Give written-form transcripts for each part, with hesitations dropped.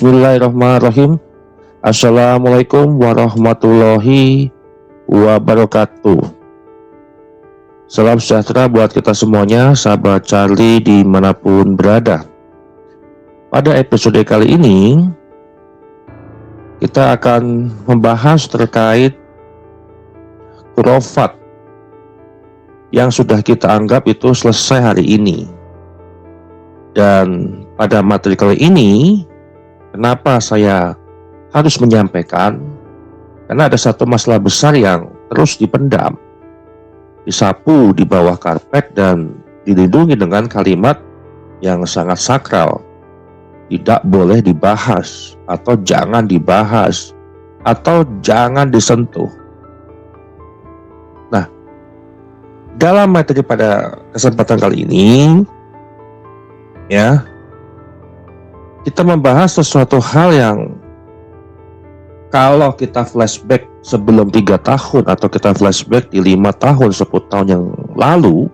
Bismillahirrahmanirrahim. Assalamualaikum warahmatullahi wabarakatuh. Salam sejahtera buat kita semuanya, sahabat Charlie dimanapun berada. Pada episode kali ini kita akan membahas terkait khurafat yang sudah kita anggap itu selesai hari ini. Dan pada materi kali ini, kenapa saya harus menyampaikan? Karena ada satu masalah besar yang terus dipendam, disapu di bawah karpet dan dilindungi dengan kalimat yang sangat sakral. Tidak boleh dibahas, atau jangan dibahas, atau jangan disentuh. Nah, dalam materi pada kesempatan kali ini, ya, kita membahas sesuatu hal yang kalau kita flashback sebelum 3 tahun atau kita flashback di 5 tahun, 10 tahun yang lalu,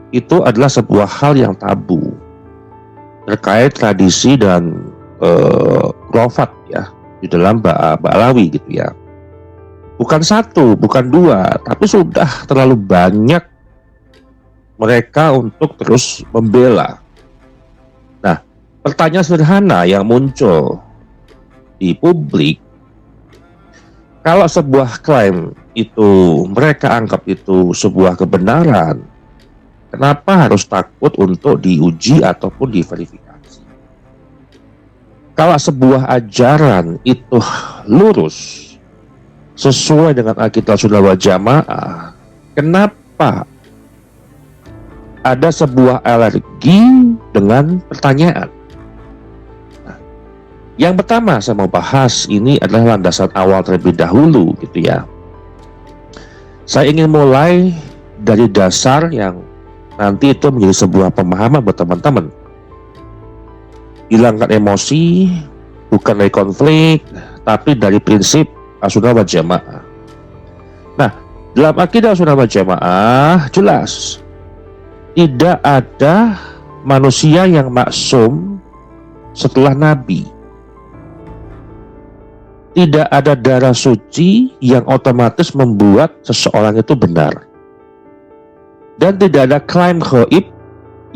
itu adalah sebuah hal yang tabu terkait tradisi dan khurafat ya di dalam Ba'alawi gitu ya. Bukan satu, bukan dua, tapi sudah terlalu banyak mereka untuk terus membela. Nah, pertanyaan sederhana yang muncul di publik, kalau sebuah klaim itu mereka anggap itu sebuah kebenaran, kenapa harus takut untuk diuji ataupun diverifikasi? Kalau sebuah ajaran itu lurus sesuai dengan akidah sunnah wal jamaah, kenapa ada sebuah alergi dengan pertanyaan? Nah, yang pertama saya mau bahas ini adalah landasan awal terlebih dahulu gitu ya. Saya ingin mulai dari dasar yang nanti itu menjadi sebuah pemahaman buat teman-teman. Hilangkan emosi, bukan dari konflik, tapi dari prinsip sunnah wal jamaah. Nah, dalam akidah sunnah wal jamaah jelas tidak ada manusia yang maksum setelah Nabi. Tidak ada darah suci yang otomatis membuat seseorang itu benar. Dan tidak ada klaim ghaib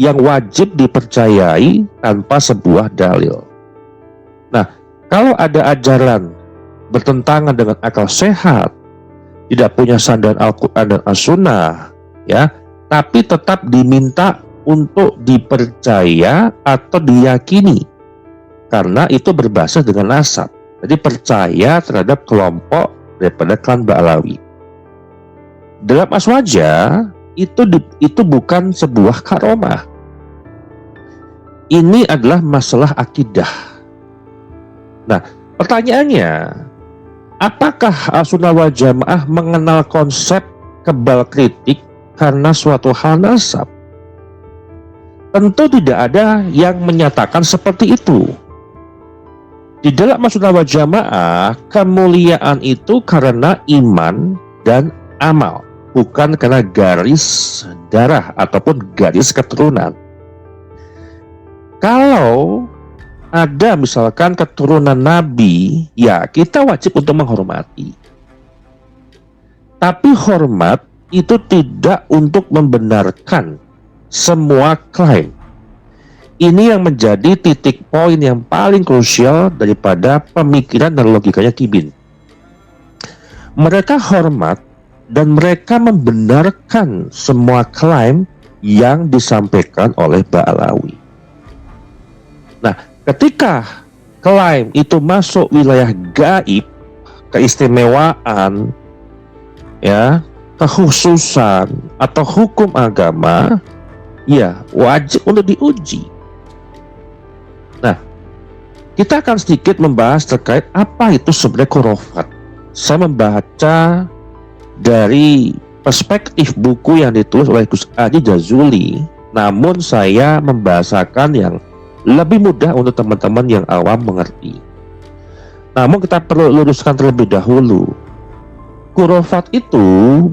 yang wajib dipercayai tanpa sebuah dalil. Nah, kalau ada ajaran bertentangan dengan akal sehat, tidak punya sandaran Al-Quran dan As-Sunnah, ya, tapi tetap diminta untuk dipercaya atau diyakini, karena itu berbasis dengan nasab. Jadi percaya terhadap kelompok daripada klan Ba'alawi. Dalam aswaja itu bukan sebuah karomah. Ini adalah masalah akidah. Nah, pertanyaannya, apakah Sunnah wal Jamaah mengenal konsep kebal kritik karena suatu hal nasab? Tentu tidak ada yang menyatakan seperti itu. Di dalam Sunnah wal Jamaah, kemuliaan itu karena iman dan amal, bukan karena garis darah ataupun garis keturunan. Kalau ada misalkan keturunan Nabi, ya kita wajib untuk menghormati. Tapi hormat itu tidak untuk membenarkan semua klaim. Ini yang menjadi titik poin yang paling krusial daripada pemikiran dan logikanya Kibin. Mereka hormat dan mereka membenarkan semua klaim yang disampaikan oleh Ba'alawi. Nah, ketika klaim itu masuk wilayah gaib, keistimewaan, ya, kekhususan atau hukum agama, ya wajib untuk diuji. Nah, kita akan sedikit membahas terkait apa itu sebenarnya khurafat. Saya membaca dari perspektif buku yang ditulis oleh Gus Aji Jazuli, namun saya membahasakan yang lebih mudah untuk teman-teman yang awam mengerti. Namun kita perlu luruskan terlebih dahulu. Khurafat itu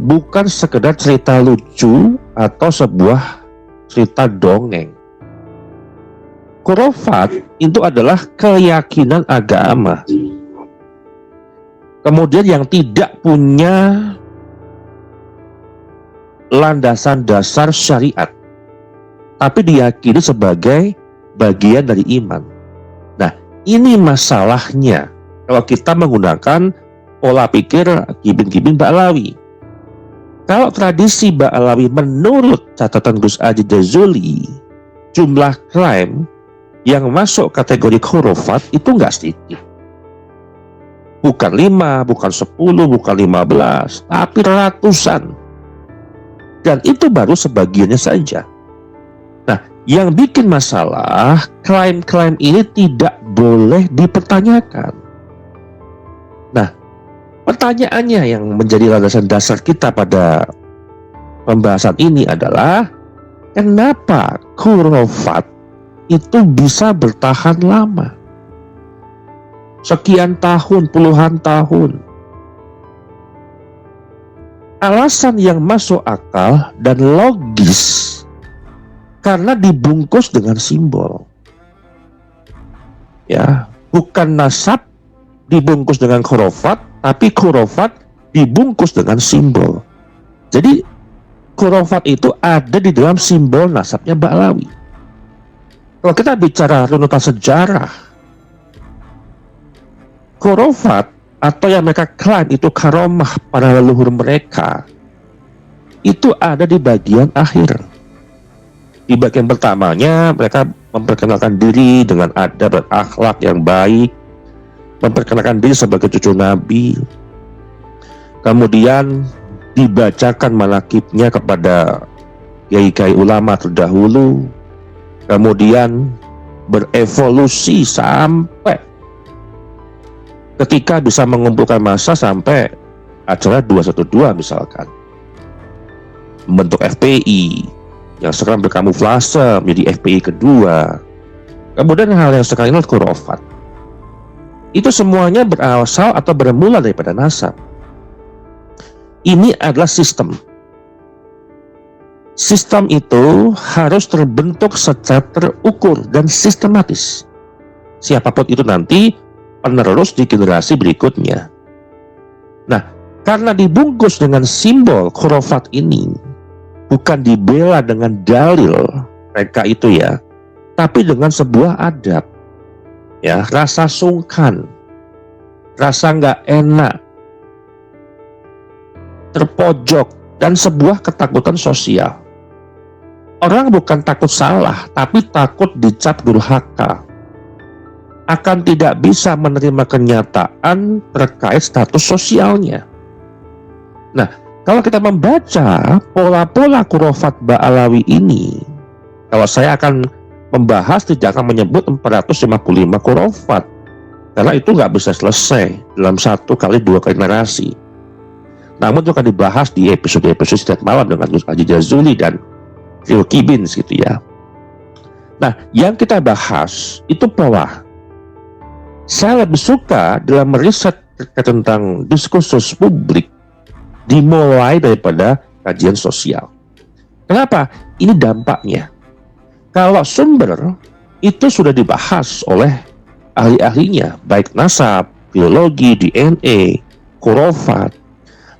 bukan sekedar cerita lucu atau sebuah cerita dongeng. khurafat itu adalah keyakinan agama. Kemudian yang tidak punya landasan dasar syariat, tapi diyakini sebagai bagian dari iman. Nah, ini masalahnya kalau kita menggunakan pola pikir Kibin Ba'alawi. Kalau tradisi Ba'alawi menurut catatan Gus Aji Jazuli, jumlah klaim yang masuk kategori khurafat itu nggak sedikit. Bukan 5, bukan 10, bukan 15, tapi ratusan. Dan itu baru sebagiannya saja. Nah, yang bikin masalah, klaim-klaim ini tidak boleh dipertanyakan. Nah, pertanyaannya yang menjadi landasan dasar kita pada pembahasan ini adalah, kenapa khurafat itu bisa bertahan lama? Sekian tahun, puluhan tahun. Alasan yang masuk akal dan logis karena dibungkus dengan simbol. Ya, bukan nasab dibungkus dengan khurafat, tapi khurafat dibungkus dengan simbol. Jadi khurafat itu ada di dalam simbol nasabnya Ba'alawi. Kalau kita bicara runutan sejarah, khurafat atau yang mereka klaim itu karomah para leluhur mereka, itu ada di bagian akhir. Di bagian pertamanya mereka memperkenalkan diri dengan adab dan akhlak yang baik, memperkenalkan diri sebagai cucu Nabi, kemudian dibacakan manakibnya kepada kiai-kiai ulama terdahulu, kemudian berevolusi sampai ketika bisa mengumpulkan massa sampai acara 212 misalkan, membentuk FPI yang sekarang berkamuflase menjadi FPI kedua. Kemudian hal yang sekarang ini khurafat. Itu semuanya berasal atau bermula daripada nasab. Ini adalah sistem. Sistem itu harus terbentuk secara terukur dan sistematis. Siapapun itu nanti penerus di generasi berikutnya. Nah, karena dibungkus dengan simbol khurafat ini, bukan dibela dengan dalil mereka itu ya, tapi dengan sebuah adab, ya, rasa sungkan, rasa nggak enak, terpojok, dan sebuah ketakutan sosial. Orang bukan takut salah, tapi takut dicap durhaka, akan tidak bisa menerima kenyataan terkait status sosialnya. Nah, kalau kita membaca pola-pola khurafat Ba'alawi ini, kalau saya akan membahas tidak akan menyebut 455 khurafat, karena itu nggak bisa selesai dalam 1 kali 2 kali narasi. Namun itu akan dibahas di episode-episode setiap malam dengan Gus Aji Jazuli dan Rio Kibins gitu ya. Nah, yang kita bahas itu pola. Saya lebih suka dalam meriset tentang diskursus publik dimulai daripada kajian sosial. Kenapa? Ini dampaknya. Kalau sumber itu sudah dibahas oleh ahli-ahlinya, baik nasab, biologi, DNA, khurafat.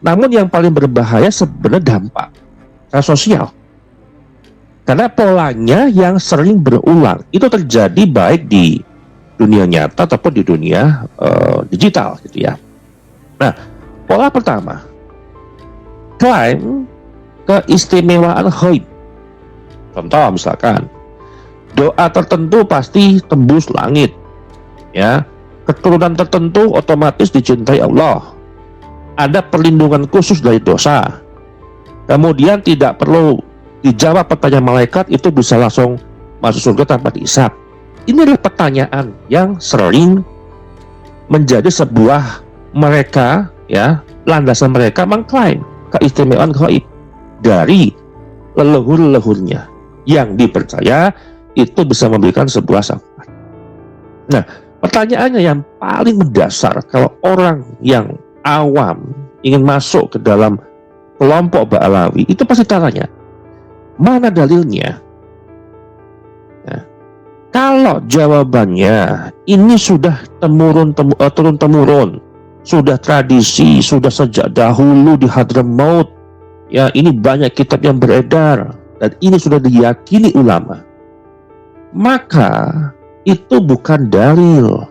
Namun yang paling berbahaya sebenarnya dampak sosial. Karena polanya yang sering berulang. Itu terjadi baik di dunia nyata ataupun di dunia digital gitu ya. Nah, pola pertama, klaim keistimewaan ghaib. Contoh misalkan, doa tertentu pasti tembus langit, ya. Keturunan tertentu otomatis dicintai Allah. Ada perlindungan khusus dari dosa. Kemudian tidak perlu dijawab pertanyaan malaikat, itu bisa langsung masuk surga tanpa dihisab. Ini adalah pertanyaan yang sering menjadi sebuah mereka, ya, landasan mereka mengklaim keistimewaan gaib dari leluhur-leluhurnya yang dipercaya itu bisa memberikan sebuah syafaat. Nah, pertanyaannya yang paling mendasar kalau orang yang awam ingin masuk ke dalam kelompok Ba'alawi itu pasti tanya, mana dalilnya? Kalau jawabannya ini sudah turun-temurun, sudah tradisi, sudah sejak dahulu di Hadramaut, ya ini banyak kitab yang beredar dan ini sudah diyakini ulama, maka itu bukan dalil,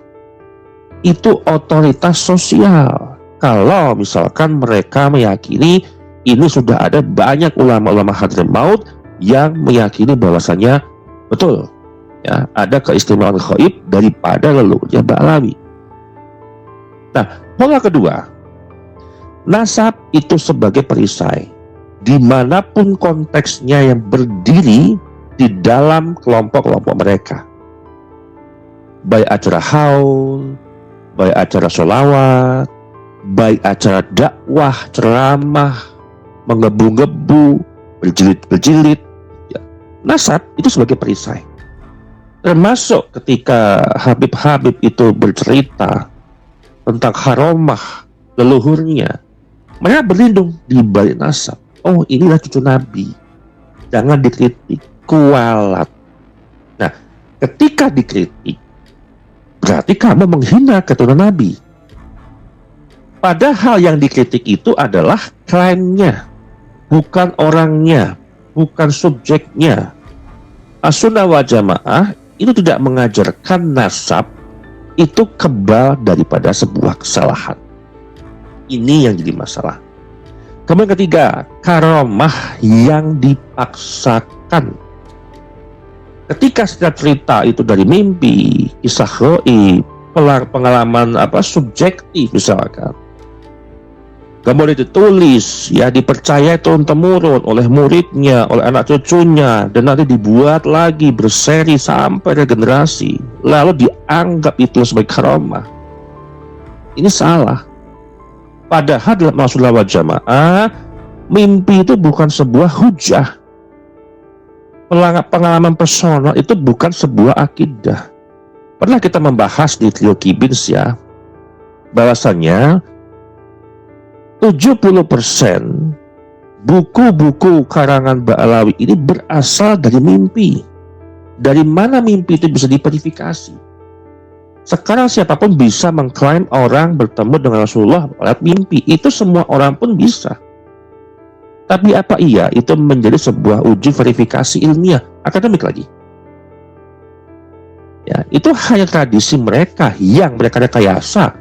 itu otoritas sosial. Kalau misalkan mereka meyakini ini sudah ada banyak ulama-ulama Hadramaut yang meyakini bahwasanya betul, ya ada keistimewaan gaib daripada leluhurnya Ba'alawi. Nah, pola kedua, nasab itu sebagai perisai dimanapun konteksnya yang berdiri di dalam kelompok-kelompok mereka, baik acara haul, baik acara sholawat, baik acara dakwah, ceramah, menggebu-gebu, berjilid-berjilid, ya, nasab itu sebagai perisai. Termasuk ketika Habib-Habib itu bercerita tentang haromah leluhurnya, mereka berlindung di balik nasab. Oh, inilah cucu Nabi, jangan dikritik, kualat. Nah, ketika dikritik, berarti kamu menghina keturunan Nabi. Padahal yang dikritik itu adalah klaimnya, bukan orangnya, bukan subjeknya. As-Sunnah wal Jamaah itu tidak mengajarkan nasab itu kebal daripada sebuah kesalahan. Ini yang jadi masalah. Kemudian ketiga, karomah yang dipaksakan. Ketika setiap cerita itu dari mimpi, kisah gaib, pengalaman subjektif misalkan, kemudian ditulis, ya dipercaya turun-temurun oleh muridnya, oleh anak cucunya, dan nanti dibuat lagi berseri sampai regenerasi, lalu dianggap itu sebagai karomah. Ini salah. Padahal dalam As-Sunnah wal Jamaah, mimpi itu bukan sebuah hujah. Pengalaman personal itu bukan sebuah akidah. Pernah kita membahas di Trio Kibins, ya, bahwasanya 70% buku-buku karangan Ba'alawi ini berasal dari mimpi. Dari mana mimpi itu bisa diverifikasi? Sekarang siapapun bisa mengklaim orang bertemu dengan Rasulullah lewat mimpi. Itu semua orang pun bisa. Tapi apa iya itu menjadi sebuah uji verifikasi ilmiah, akademik lagi? Ya, itu hanya tradisi mereka yang mereka rekayasa,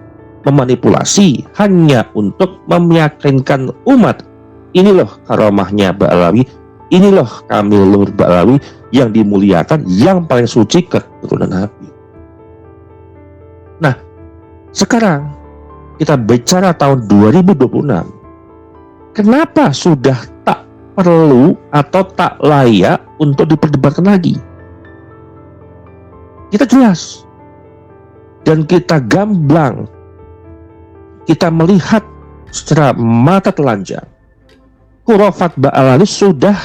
memanipulasi hanya untuk meyakinkan umat. Ini loh karomahnya Ba'alawi, ini loh kami leluhur Ba'alawi yang dimuliakan, yang paling suci keturunan Nabi. Nah, sekarang kita bicara tahun 2026. Kenapa sudah tak perlu atau tak layak untuk diperdebatkan lagi? Kita jelas dan kita gamblang, kita melihat secara mata telanjang, khurafat Ba'alawi sudah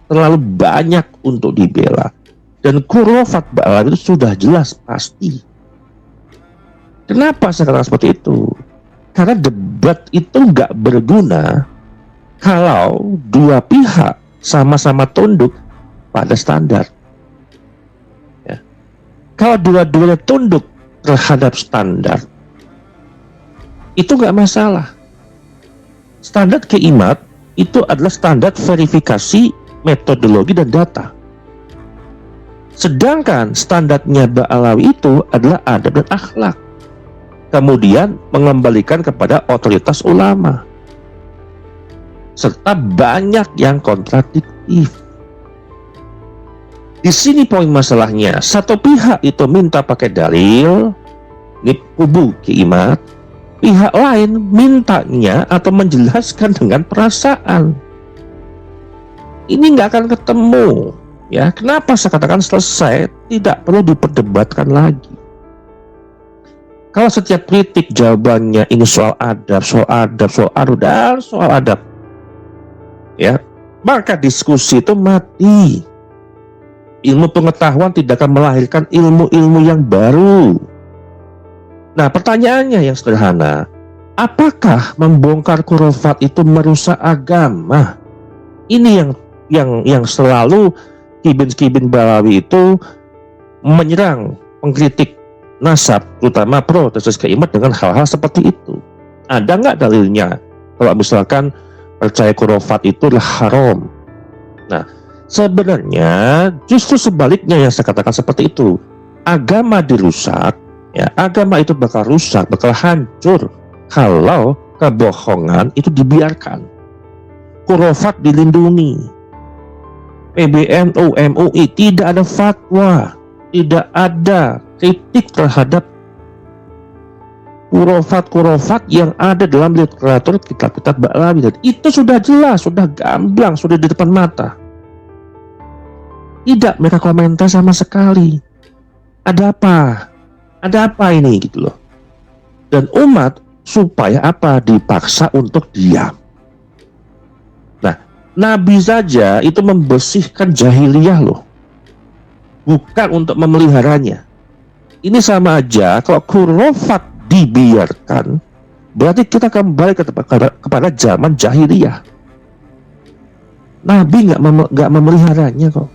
terlalu banyak untuk dibela, dan khurafat Ba'alawi itu sudah jelas pasti. Kenapa saya katakan seperti itu? Karena debat itu nggak berguna kalau dua pihak sama-sama tunduk pada standar. Ya. Kalau dua-duanya tunduk terhadap standar, itu nggak masalah. Standar keimat itu adalah standar verifikasi metodologi dan data. Sedangkan standarnya Ba'alawi itu adalah adab dan akhlak. Kemudian mengembalikan kepada otoritas ulama, serta banyak yang kontradiktif. Di sini poin masalahnya, satu pihak itu minta pakai dalil, ini kubu keimat, pihak lain mintanya atau menjelaskan dengan perasaan. Ini nggak akan ketemu, ya. Kenapa saya katakan selesai, tidak perlu diperdebatkan lagi. Kalau setiap kritik jawabannya ini soal adab, dan soal adab, ya, maka diskusi itu mati. Ilmu pengetahuan tidak akan melahirkan ilmu-ilmu yang baru. Nah, pertanyaannya yang sederhana, apakah membongkar khurafat itu merusak agama? Ini yang selalu kibin-kibin Ba'alawi itu menyerang, mengkritik nasab, terutama Protestan Keimat dengan hal-hal seperti itu. Ada nggak dalilnya? Kalau misalkan percaya khurafat itu adalah haram. Nah, sebenarnya justru sebaliknya yang saya katakan seperti itu. Agama dirusak, ya, agama itu bakal rusak, bakal hancur kalau kebohongan itu dibiarkan. Khurafat dilindungi. PBNU, MUI tidak ada fatwa, tidak ada kritik terhadap khurafat yang ada dalam literatur kitab-kitab Ba'lawi, dan itu sudah jelas, sudah gamblang, sudah di depan mata. Tidak mereka komentar sama sekali. Ada apa? Ada apa ini gitu loh. Dan umat supaya apa? Dipaksa untuk diam. Nah, Nabi saja itu membersihkan jahiliyah loh, bukan untuk memeliharanya. Ini sama aja kalau khurafat dibiarkan, berarti kita kembali kepada zaman jahiliyah. Nabi nggak memeliharanya kok.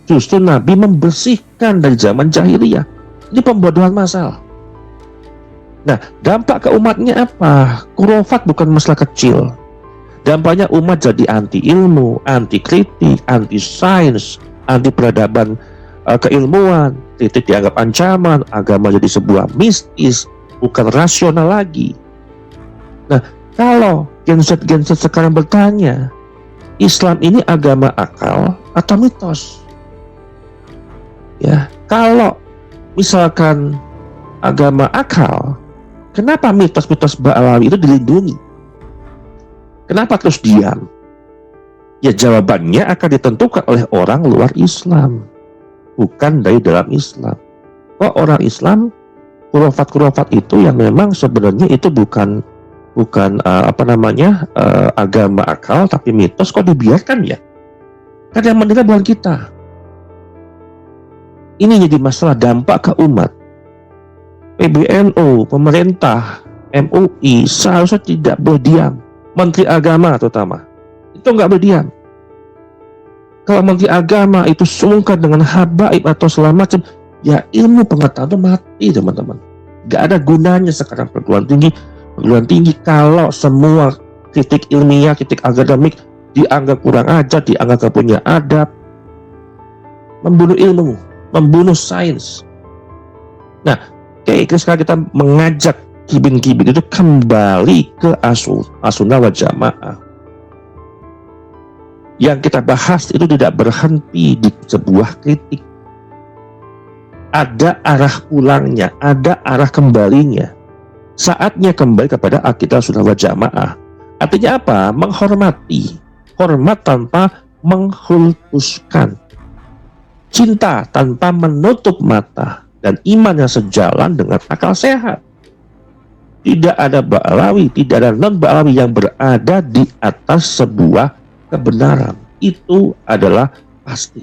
Justru Nabi membersihkan dari zaman jahiliyah. Ini pembodohan massal. Nah, dampak ke umatnya apa? Khurafat bukan masalah kecil. Dampaknya umat jadi anti ilmu, anti kritik, anti sains, anti peradaban keilmuan. Kritik dianggap ancaman, agama jadi sebuah mistis, bukan rasional lagi. Nah, kalau Gen Z sekarang bertanya, Islam ini agama akal atau mitos? Ya, kalau misalkan agama akal, kenapa mitos-mitos Ba'lawi itu dilindungi? Kenapa terus diam? Ya, jawabannya akan ditentukan oleh orang luar Islam, bukan dari dalam Islam. Kok orang Islam khurafat itu yang memang sebenarnya itu bukan agama akal tapi mitos, kok dibiarkan ya? Kan yang menderita bukan kita. Ini jadi masalah dampak ke umat. PBNU, pemerintah, MUI seharusnya tidak berdiam. Menteri Agama terutama itu nggak berdiam. Kalau Menteri Agama itu sungkan dengan habaib atau segala macam, ya ilmu pengetahuan itu mati teman-teman. Nggak ada gunanya sekarang perguruan tinggi kalau semua kritik ilmiah, kritik akademik dianggap kurang ajar, dianggap gak punya adab, membunuh ilmu, membunuh sains. Nah, kayak sekarang kita mengajak kibin-kibin itu kembali ke as-sunnah wal jamaah. Yang kita bahas itu tidak berhenti di sebuah kritik. Ada arah pulangnya, ada arah kembalinya. Saatnya kembali kepada akidah sunnah wal jamaah. Artinya apa? Menghormati. Hormat tanpa menghulkuskan. Cinta tanpa menutup mata. Dan iman yang sejalan dengan akal sehat. Tidak ada Ba'lawi, tidak ada non-Ba'lawi yang berada di atas sebuah kebenaran. Itu adalah pasti.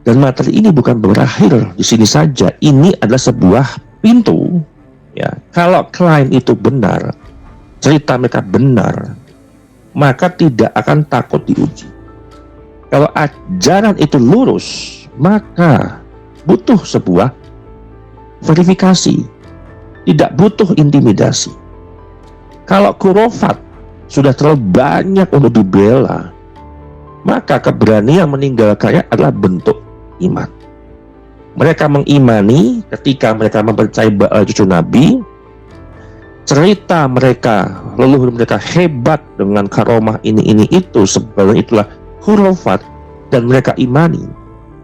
Dan materi ini bukan berakhir di sini saja. Ini adalah sebuah pintu. Ya, kalau klaim itu benar, cerita mereka benar, maka tidak akan takut diuji. Kalau ajaran itu lurus, maka butuh sebuah verifikasi, tidak butuh intimidasi. Kalau khurafat sudah terlalu banyak untuk dibela, maka keberanian meninggalkannya adalah bentuk iman. Mereka mengimani ketika mereka mempercayai cucu Nabi, cerita mereka, leluhur mereka hebat dengan karomah ini itu, sebenarnya itulah khurafat, dan mereka imani.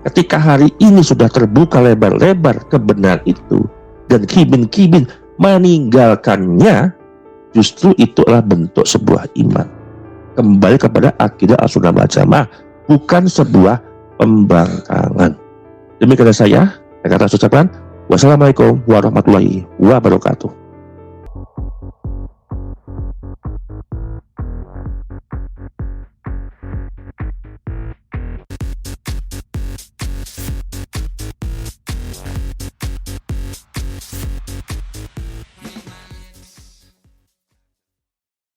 Ketika hari ini sudah terbuka lebar-lebar kebenaran itu, dan kibin-kibin meninggalkannya, justru itu adalah bentuk sebuah iman. Kembali kepada akidah as-sunnah wal jamaah, bukan sebuah pembangkangan. Demikian saya kata ucapan. Wassalamualaikum warahmatullahi wabarakatuh.